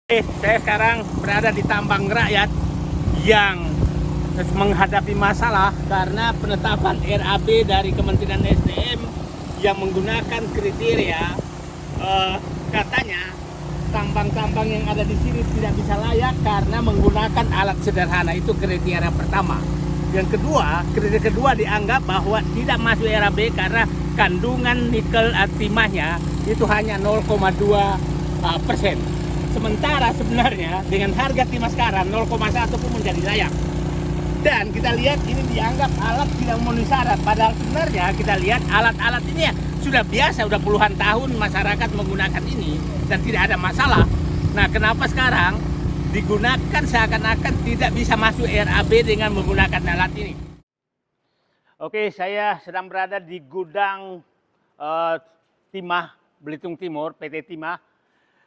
Saya sekarang berada di tambang rakyat yang menghadapi masalah karena penetapan RAB dari Kementerian SDM yang menggunakan kriteria katanya tambang-tambang yang ada di sini tidak bisa layak karena menggunakan alat sederhana. Itu kriteria pertama. Yang kedua, kriteria kedua dianggap bahwa tidak masuk RAB karena kandungan nikel timahnya itu hanya 0,2%. Sementara sebenarnya dengan harga timah sekarang 0,1 pun menjadi layak. Dan kita lihat ini dianggap alat tidak memenuhi syarat. Padahal sebenarnya kita lihat alat-alat ini ya sudah biasa, sudah puluhan tahun masyarakat menggunakan ini dan tidak ada masalah. Nah, kenapa sekarang digunakan seakan-akan tidak bisa masuk RAB dengan menggunakan alat ini? Oke, saya sedang berada di gudang Timah Belitung Timur, PT Timah.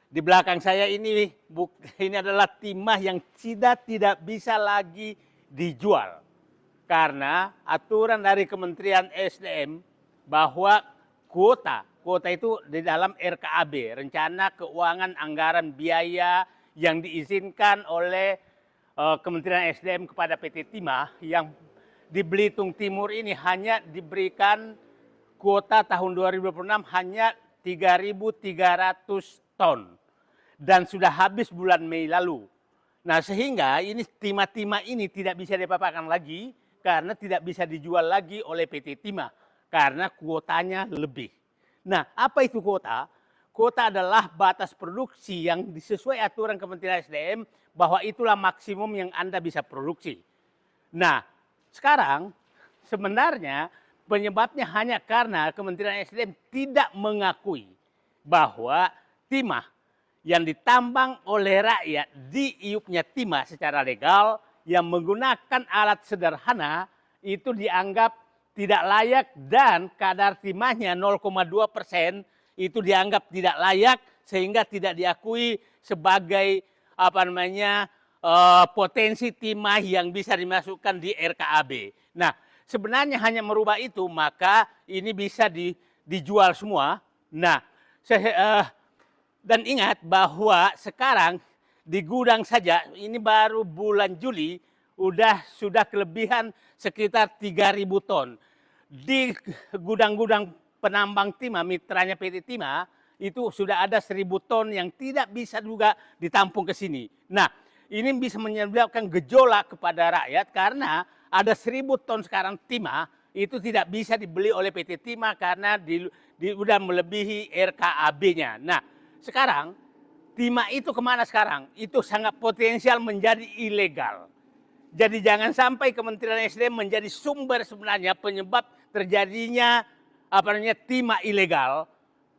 Di belakang saya ini adalah timah yang tidak bisa lagi dijual karena aturan dari Kementerian SDM bahwa kuota itu di dalam RKAB, Rencana Keuangan Anggaran Biaya, yang diizinkan oleh Kementerian SDM kepada PT Timah, yang di Belitung Timur ini hanya diberikan kuota tahun 2026 hanya 3.300 ton dan sudah habis bulan Mei lalu. Nah, sehingga ini timah-timah ini tidak bisa dipaparkan lagi karena tidak bisa dijual lagi oleh PT Timah karena kuotanya lebih. Nah, apa itu kuota? Kuota adalah batas produksi yang sesuai aturan Kementerian SDM bahwa itulah maksimum yang Anda bisa produksi. Nah, sekarang sebenarnya penyebabnya hanya karena Kementerian SDM tidak mengakui bahwa timah yang ditambang oleh rakyat di iupnya timah secara legal yang menggunakan alat sederhana itu dianggap tidak layak, dan kadar timahnya 0,2% itu dianggap tidak layak sehingga tidak diakui sebagai potensi timah yang bisa dimasukkan di RKAB. Nah, sebenarnya hanya merubah itu maka ini bisa dijual semua. Nah, dan ingat bahwa sekarang di gudang saja ini baru bulan Juli sudah kelebihan sekitar 3.000 ton. Di gudang-gudang penambang timah mitranya PT Timah itu sudah ada 1.000 ton yang tidak bisa juga ditampung ke sini. Nah, ini bisa menyebabkan gejolak kepada rakyat karena ada 1.000 ton sekarang timah itu tidak bisa dibeli oleh PT Timah karena sudah melebihi RKAB-nya. Nah, sekarang timah itu kemana sekarang? Itu sangat potensial menjadi ilegal. Jadi jangan sampai Kementerian SDM menjadi sumber sebenarnya penyebab terjadinya timah ilegal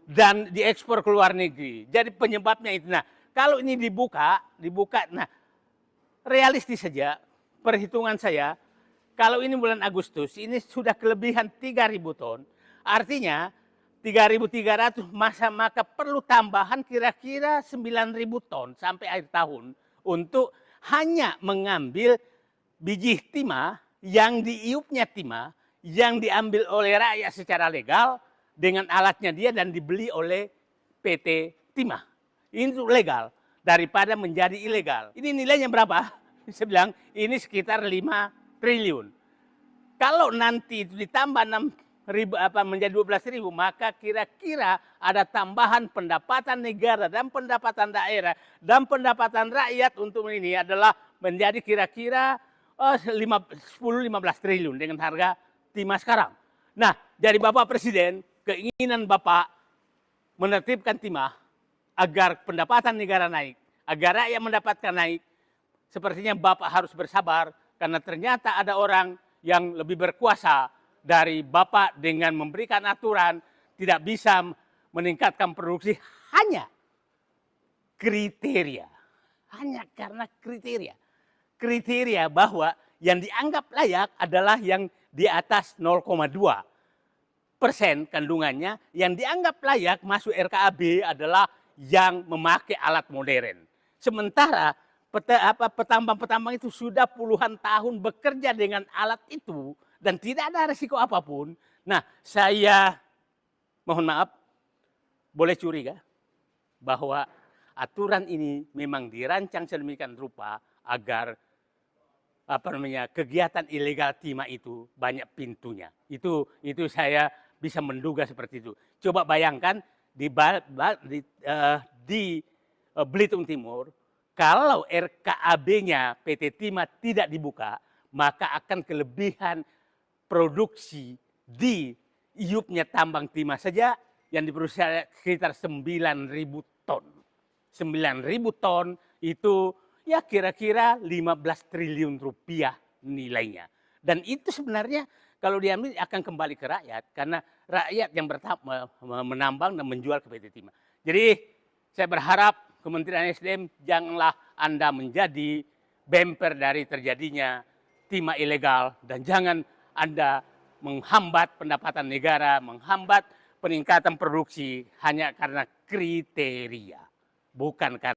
dan diekspor ke luar negeri. Jadi penyebabnya itu. Nah, kalau ini dibuka, nah realistis saja perhitungan saya, kalau ini bulan Agustus ini sudah kelebihan 3.000 ton, artinya 3.300 maka perlu tambahan kira-kira 9.000 ton sampai akhir tahun untuk hanya mengambil biji timah yang diiupnya timah yang diambil oleh rakyat secara legal dengan alatnya dia dan dibeli oleh PT Timah. Ini legal daripada menjadi ilegal. Ini nilainya berapa? Saya bilang ini sekitar 5 triliun. Kalau nanti itu ditambah 6.000 menjadi 12.000, maka kira-kira ada tambahan pendapatan negara dan pendapatan daerah dan pendapatan rakyat untuk ini adalah menjadi kira-kira 10-15 triliun dengan harga timah sekarang. Nah, dari Bapak Presiden, keinginan Bapak menertibkan timah agar pendapatan negara naik, agar rakyat mendapatkan naik, sepertinya Bapak harus bersabar karena ternyata ada orang yang lebih berkuasa dari Bapak dengan memberikan aturan tidak bisa meningkatkan produksi hanya kriteria. Hanya karena kriteria bahwa yang dianggap layak adalah yang di atas 0,2% kandungannya, yang dianggap layak masuk RKAB adalah yang memakai alat modern. Sementara petambang-petambang itu sudah puluhan tahun bekerja dengan alat itu dan tidak ada risiko apapun. Nah, saya mohon maaf, boleh curiga bahwa aturan ini memang dirancang sedemikian rupa agar kegiatan ilegal timah itu banyak pintunya. Itu saya bisa menduga seperti itu. Coba bayangkan di Belitung Timur, kalau RKAB-nya PT Timah tidak dibuka, maka akan kelebihan produksi di iupnya tambang timah saja yang diproduksi sekitar 9.000 ton. 9.000 ton itu ya kira-kira 15 triliun rupiah nilainya. Dan itu sebenarnya kalau diambil akan kembali ke rakyat, karena rakyat yang menambang dan menjual ke PT Timah. Jadi saya berharap Kementerian SDM janganlah Anda menjadi bemper dari terjadinya timah ilegal, dan jangan Anda menghambat pendapatan negara, menghambat peningkatan produksi hanya karena kriteria, bukan karena